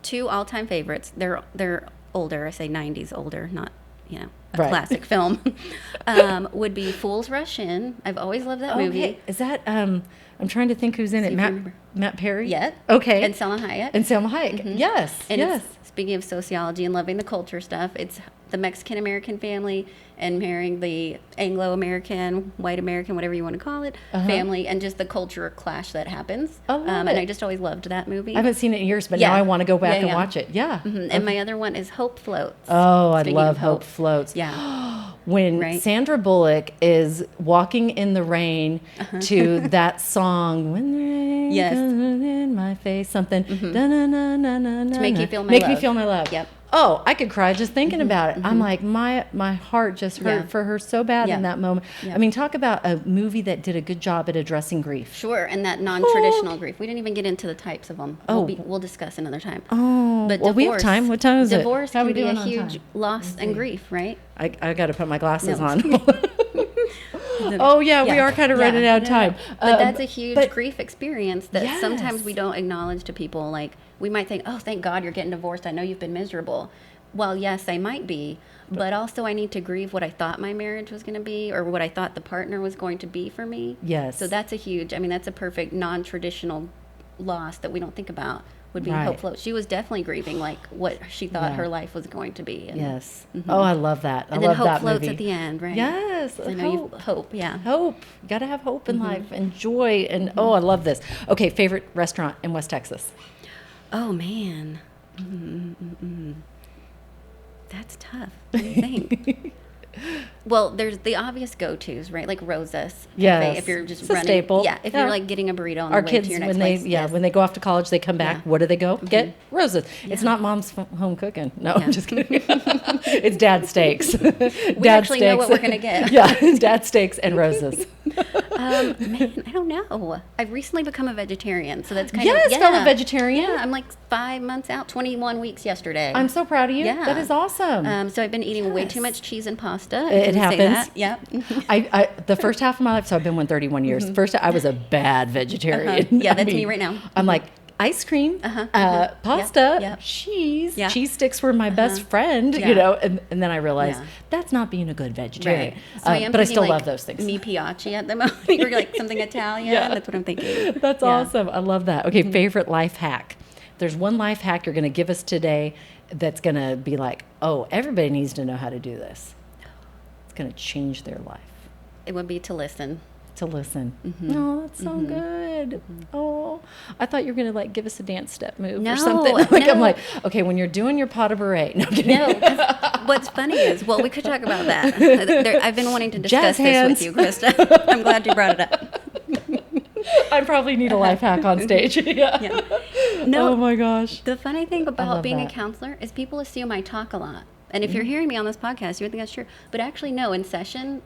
2 all-time favorites. They're older. I say 90s older, not a Right. classic film, would be Fools Rush In. I've always loved that movie. Okay. Is that, I'm trying to think who's in See it. if you remember. Matt Perry? Yeah. Okay. And Selma Hayek. And Selma Hayek. Yes. And yes. speaking of sociology and loving the culture stuff, it's the Mexican-American family and marrying the Anglo-American, white American, whatever you want to call it, family, and just the culture clash that happens. I love and it. I just always loved that movie. I haven't seen it in years, but Yeah. now I want to go back Yeah, and yeah. watch it. Yeah. And my other one is Hope Floats. Oh, I Speaking love of Hope Floats. Yeah. When Right. Sandra Bullock is walking in the rain to that song, "When the rain Yes. comes in my face," something, to make you feel my make me love. feel my love. Yep. Oh, I could cry just thinking about it. I'm like, my heart just hurt Yeah. for her so bad Yeah. in that moment. Yeah. I mean, talk about a movie that did a good job at addressing grief. Sure, and that non-traditional grief. We didn't even get into the types of them. We'll discuss another time. Oh, But well, we have time. What time is it? Divorce How can we be doing a on huge time? loss and grief, right? I got to put my glasses No. on. Oh, yeah, we are kind of running out of time. But that's a huge but- grief experience that Yes. sometimes we don't acknowledge to people. Like, we might think, oh, thank God you're getting divorced. I know you've been miserable. Well, yes, I might be, but also I need to grieve what I thought my marriage was going to be or what I thought the partner was going to be for me. Yes. So that's that's a perfect non-traditional loss that we don't think about would be Right. Hope Float. She was definitely grieving like what she thought Yeah. her life was going to be. And, Yes. Oh, I love that. I And then love Hope that Floats movie. at the end, right? Yes. I know hope, yeah. Hope. You got to have hope in life and joy. And oh, I love this. Okay, favorite restaurant in West Texas? Oh, man. That's tough. What do you think? Well, there's the obvious go-tos, right? Like Rosa's Cafe, Yes. if you're just It's a running. staple. Yeah, if Yeah. you're like getting a burrito on Our the way kids, to your next when they place. when they go off to college, they come back. Yeah. What do they go get? Roses. It's not mom's home cooking. No, I'm just kidding. It's dad steaks. We actually know what we're gonna get. Yeah, dad steaks and roses. Man, I don't know. I've recently become a vegetarian, so that's kind Yes, of fellow vegetarian. Yeah, I'm like 5 months out, 21 weeks yesterday. I'm so proud of you. Yeah. That is awesome. So I've been eating way too Yes. much cheese and pasta. I It can say happens. that. Yep. I the first half of my life, so I've been 31 years. First, I was a bad vegetarian. Yeah, I that's mean, me right now. I'm like ice cream, pasta, Yep. cheese. Yep. Cheese sticks were my best friend, Yeah. you know. And then I realized Yeah. that's not being a good vegetarian. Right. So I am but I thinking, still like, love those things. Mi piace at the moment. Or like something Italian. Yeah. That's what I'm thinking. That's Yeah. awesome. I love that. Okay, favorite life hack. There's one life hack you're going to give us today that's going to be like, oh, everybody needs to know how to do this. It's going to change their life. It would be to listen. To listen. Oh, that's so good. Oh, I thought you were gonna like give us a dance step move No, or something. Like I'm no. like, okay, when you're doing your pas de bourrée. No, I'm kidding. No, 'cause what's funny is, well, we could talk about that. I've been wanting to Jazz discuss this hands. with you, Krista. I'm glad you brought it up. I probably need a life hack on stage. Yeah. Yeah. No, Oh my gosh. the funny thing love about being that. a counselor is people assume I talk a lot. And if you're hearing me on this podcast, you would think that's true. But actually, no, in session,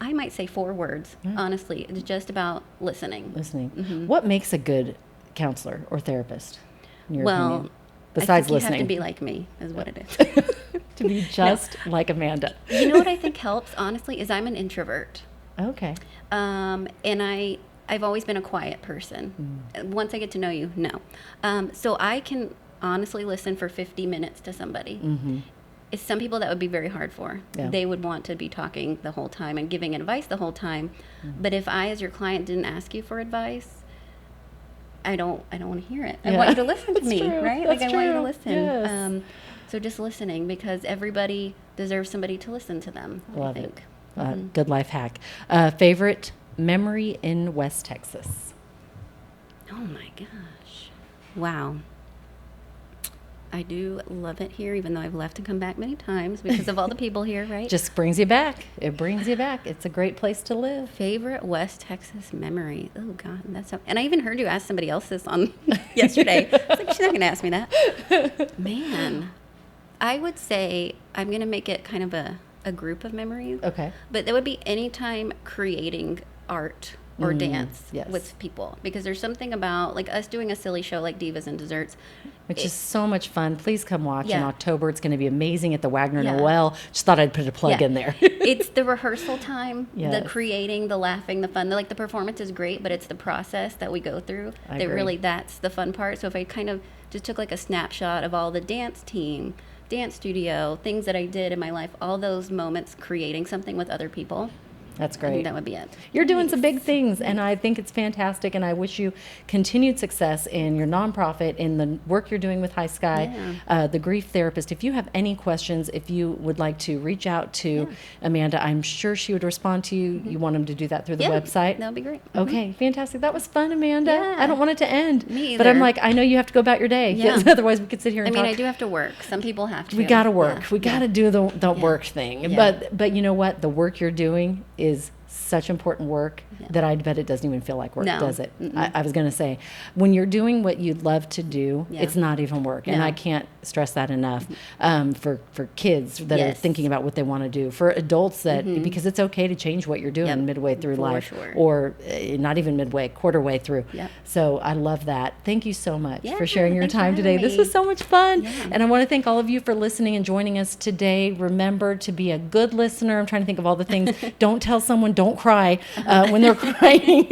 I might say 4 words, honestly. It's just about listening. Listening. What makes a good counselor or therapist? In your Well, opinion? Besides I think listening, you have to be like me, is what it is. to be just like Amanda. You know what I think helps, honestly, is I'm an introvert. Okay. And I've always been a quiet person. Once I get to know you, no. So I can honestly listen for 50 minutes to somebody. It's some people that would be very hard for. Yeah. They would want to be talking the whole time and giving advice the whole time. But if I, as your client, didn't ask you for advice, I don't want to hear it. I Yeah. want you to listen to That's me, true. right? That's Like I want you to true. listen. Yes. So just listening, because everybody deserves somebody to listen to them. Love I it. think. Good life hack. Favorite memory in West Texas? Oh my gosh. Wow. I do love it here, even though I've left and come back many times because of all the people here, right? Just brings you back. It brings you back. It's a great place to live. Favorite West Texas memory. Oh God, that's so. And I even heard you ask somebody else this on yesterday. I was like, she's not going to ask me that. Man, I would say I'm going to make it kind of a group of memories. Okay. But that would be any time creating art or dance yes. with people, because there's something about like us doing a silly show like Divas and Desserts. Which is so much fun. Please come watch in Yeah. October. It's going to be amazing at the Wagner Yeah. Noel. Just thought I'd put a plug Yeah. in there. It's the rehearsal time, Yes. the creating, the laughing, the fun. Like the performance is great, but it's the process that we go through I that agree. really, that's the fun part. So if I kind of just took like a snapshot of all the dance team, dance studio, things that I did in my life, all those moments creating something with other people. That's I great. think that would be it. You're doing some big things, and I think it's fantastic, and I wish you continued success in your nonprofit, in the work you're doing with High Sky, the Grief Therapist. If you have any questions, if you would like to reach out to Amanda, I'm sure she would respond to you. You want them to do that through the website? That would be great. Okay, fantastic. That was fun, Amanda. Yeah. I don't want it to end. Me But I'm either. like, I know you have to go about your day. Yeah. Otherwise, we could sit here I and mean, talk. I do have to work. Some people have to. We got to work. Yeah. We got to do the work thing. Yeah. But you know what? The work you're doing is such important work that I bet it doesn't even feel like work, No. does it? I was going to say, when you're doing what you love to do, Yeah. it's not even work. And No. I can't stress that enough for kids that are Yes. thinking about what they want to do, for adults that, because it's okay to change what you're doing Yep. midway through For life, sure. or not even midway, quarter way through. Yep. So I love that. Thank you so much Yeah, for sharing your thanks for time today. having This me. was so much fun. Yeah. And I want to thank all of you for listening and joining us today. Remember to be a good listener. I'm trying to think of all the things. Don't tell someone, don't cry when they're crying.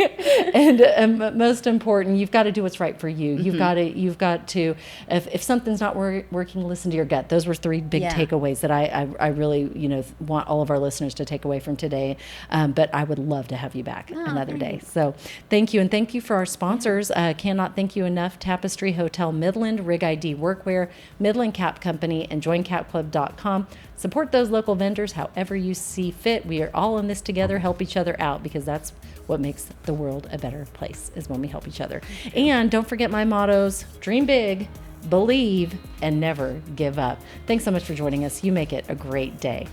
And most important, you've got to do what's right for you. You've got to, if something's not working, listen to your gut. Those were 3 big Yeah. takeaways that I really, want all of our listeners to take away from today. But I would love to have you back another day. So thank you. And thank you for our sponsors. Cannot thank you enough. Tapestry Hotel Midland, Rig ID Workwear, Midland Cap Company, and JoinCapClub.com. Support those local vendors however you see fit. We are all in this together. Help each other out, because that's what makes the world a better place, is when we help each other. And don't forget my mottos: dream big, believe, and never give up. Thanks so much for joining us. You make it a great day.